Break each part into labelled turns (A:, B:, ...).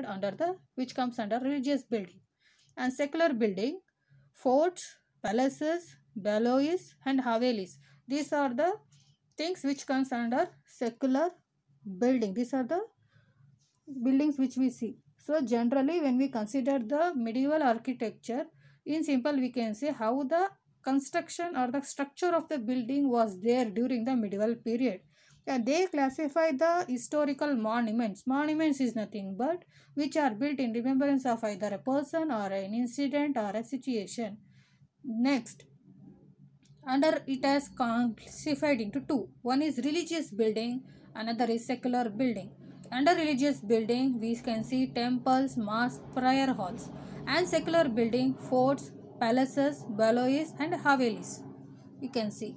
A: under the which comes under religious building. And secular building, forts, palaces, balois and havelis. These are the things which comes under secular building. These are the buildings which we see. So generally when we consider the medieval architecture, in simple we can say how the construction or the structure of the building was there during the medieval period. And they classify the historical monuments. Monuments is nothing but which are built in remembrance of either a person or an incident or a situation. Next, under it has classified into two. One is religious building, another is secular building. Under religious building, we can see temples, mosques, prayer halls, and secular building, forts, palaces, balois, and havelis. You can see.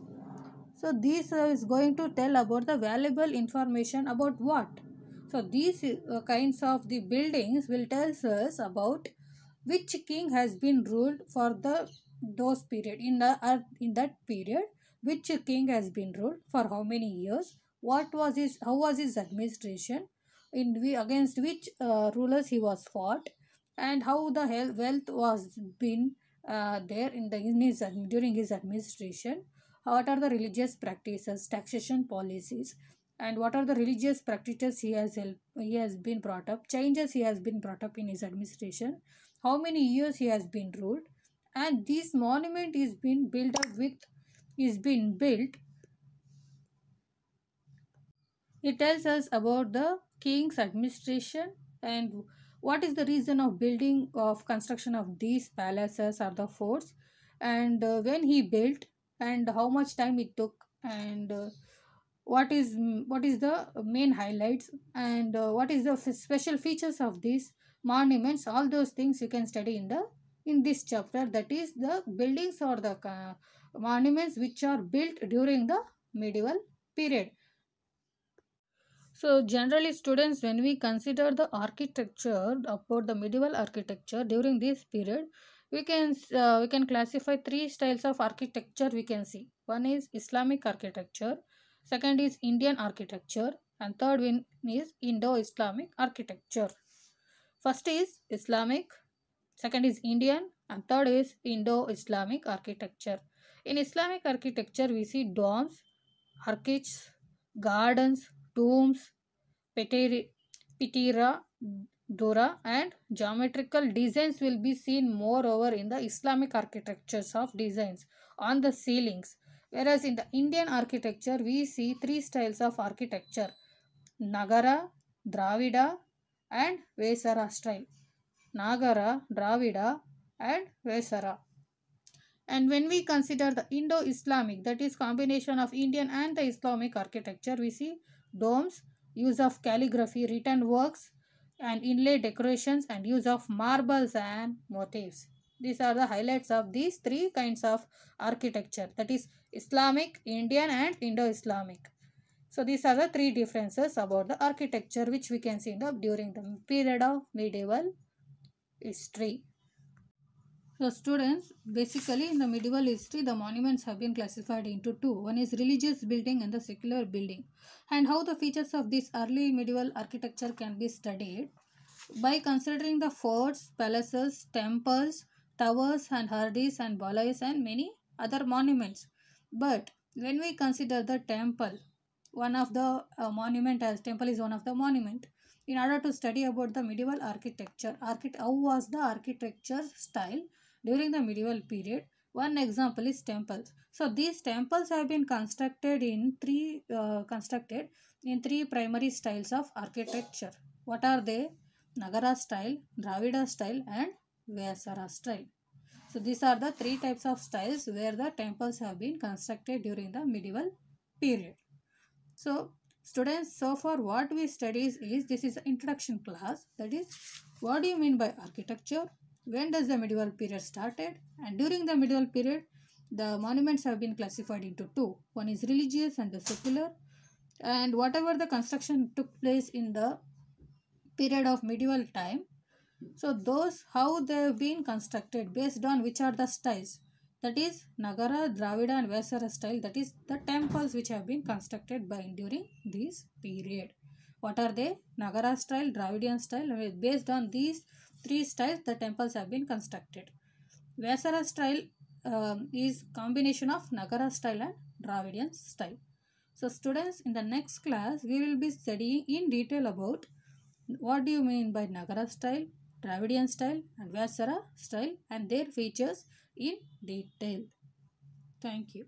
A: So this is going to tell about the valuable information about what. So these kinds of the buildings will tell us about which king has been ruled for the those period in that period, which king has been ruled for how many years, what was his how was his administration, against which rulers he was fought, and how the wealth was been there during his administration, what are the religious practices, taxation policies, and what are the religious practices he has been brought up, changes he has been brought up in his administration, how many years he has been ruled, and this monument is been built. It tells us about the king's administration and what is the reason of building of construction of these palaces or the forts, and when he built and how much time it took, and what is the main highlights, and what is the special features of these monuments. All those things you can study in this chapter, that is the buildings or the monuments which are built during the medieval period. So generally students, when we consider the architecture about the medieval architecture during this period, we can classify three styles of architecture we can see. One is Islamic architecture, second is Indian architecture, and third one is Indo-Islamic architecture. First is Islamic, second is Indian, and third is Indo-Islamic architecture. In Islamic architecture, we see domes, arches, gardens, tombs, pitira, dora, and geometrical designs will be seen moreover in the Islamic architectures of designs on the ceilings. Whereas in the Indian architecture, we see three styles of architecture: Nagara, Dravida, and Vesara style. Nagara, Dravida, and Vesara. And when we consider the Indo-Islamic, that is combination of Indian and the Islamic architecture, we see domes, use of calligraphy, written works, and inlay decorations, and use of marbles and motifs. These are the highlights of these three kinds of architecture, that is Islamic, Indian, and Indo-Islamic. So these are the three differences about the architecture which we can see during the period of medieval history. So students, basically in the medieval history, the monuments have been classified into two. One is religious building and the secular building. And how the features of this early medieval architecture can be studied by considering the forts, palaces, temples, towers and hardis and balais and many other monuments. But when we consider the temple, one of the monument as temple is one of the monument. In order to study about the medieval architecture, how was the architecture style during the medieval period, one example is temples. So these temples have been constructed in three primary styles of architecture. What are they? Nagara style, Dravida style, and Vesara style. So these are the three types of styles where the temples have been constructed during the medieval period. So students, so far what we studies is, this is an introduction class, that is what do you mean by architecture, when does the medieval period started, and during the medieval period the monuments have been classified into two. One is religious and the secular, and whatever the construction took place in the period of medieval time, so those how they have been constructed based on which are the styles, that is Nagara, Dravida and Vesara style, that is the temples which have been constructed by during this period. What are they? Nagara style, Dravidian style. Based on these three styles, the temples have been constructed. Vesara style is combination of Nagara style and Dravidian style. So students, in the next class, we will be studying in detail about what do you mean by Nagara style, Dravidian style and Vesara style and their features in detail. Thank you.